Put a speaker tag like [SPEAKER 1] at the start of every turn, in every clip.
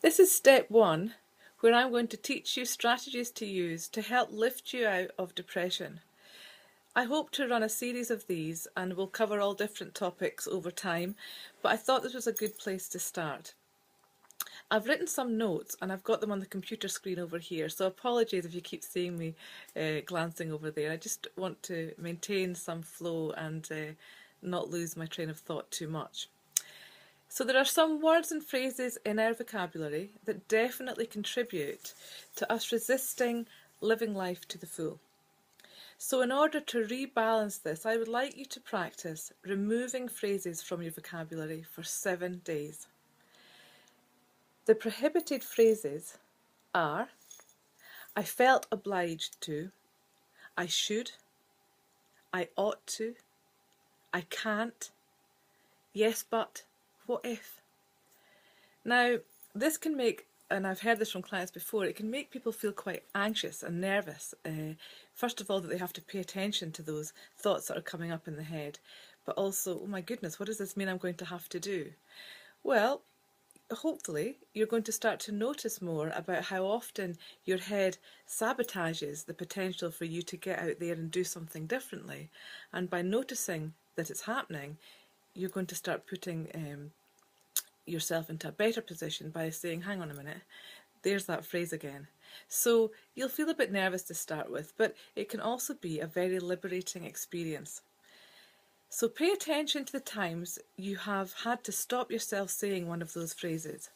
[SPEAKER 1] This is step one, where I'm going to teach you strategies to use to help lift you out of depression. I hope to run a series of these and we'll cover all different topics over time, but I thought this was a good place to start. I've written some notes and I've got them on the computer screen over here, so apologies if you keep seeing me glancing over there. I just want to maintain some flow and not lose my train of thought too much. So there are some words and phrases in our vocabulary that definitely contribute to us resisting living life to the full. So in order to rebalance this, I would like you to practice removing phrases from your vocabulary for 7 days. The prohibited phrases are: I felt obliged to, I should, I ought to, I can't, yes but, what if? Now, this can make, and I've heard this from clients before, it can make people feel quite anxious and nervous. First of all, that they have to pay attention to those thoughts that are coming up in the head, but also, oh my goodness, what does this mean I'm going to have to do? Well, hopefully you're going to start to notice more about how often your head sabotages the potential for you to get out there and do something differently. And by noticing that it's happening, you're going to start putting yourself into a better position by saying, hang on a minute, there's that phrase again. So you'll feel a bit nervous to start with, but it can also be a very liberating experience. So pay attention to the times you have had to stop yourself saying one of those phrases.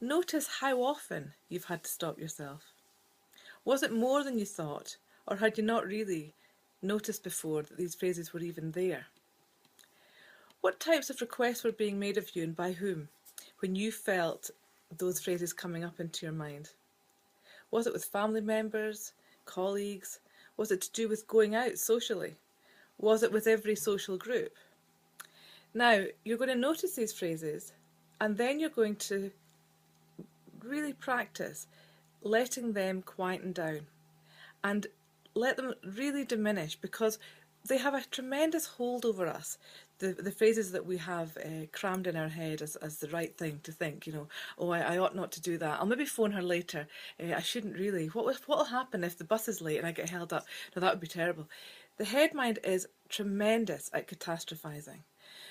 [SPEAKER 1] Notice how often you've had to stop yourself. Was it more than you thought, or had you not really noticed before that these phrases were even there? What types of requests were being made of you and by whom when you felt those phrases coming up into your mind? Was it with family members, colleagues? Was it to do with going out socially? Was it with every social group? Now, you're going to notice these phrases and then you're going to really practice letting them quieten down and let them really diminish, because they have a tremendous hold over us. The phrases that we have crammed in our head as the right thing to think, oh, I ought not to do that. I'll maybe phone her later. I shouldn't really. What will happen if the bus is late and I get held up? No, that would be terrible. The head mind is tremendous at catastrophizing.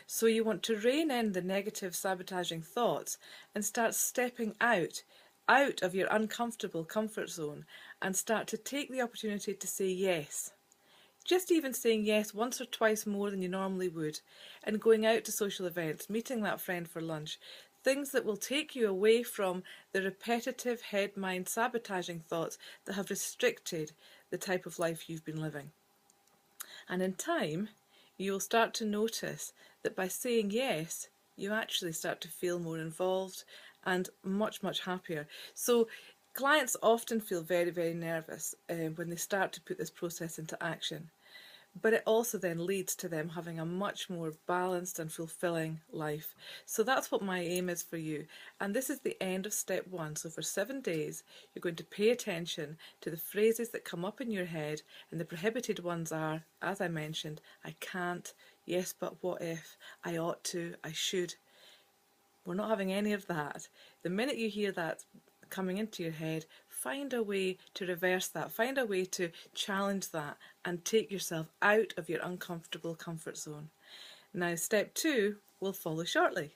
[SPEAKER 1] So you want to rein in the negative sabotaging thoughts and start stepping out of your uncomfortable comfort zone and start to take the opportunity to say yes. Just even saying yes once or twice more than you normally would, and going out to social events, meeting that friend for lunch, things that will take you away from the repetitive head mind sabotaging thoughts that have restricted the type of life you've been living. And in time, you'll start to notice that by saying yes, you actually start to feel more involved and much, much happier. So clients often feel very, very nervous when they start to put this process into action. But it also then leads to them having a much more balanced and fulfilling life. So that's what my aim is for you. And this is the end of step one. So for 7 days, you're going to pay attention to the phrases that come up in your head, and the prohibited ones are, as I mentioned, I can't, yes but what if, I ought to, I should. We're not having any of that. The minute you hear that coming into your head, find a way to reverse that, find a way to challenge that and take yourself out of your uncomfortable comfort zone. Now, step 2 will follow shortly.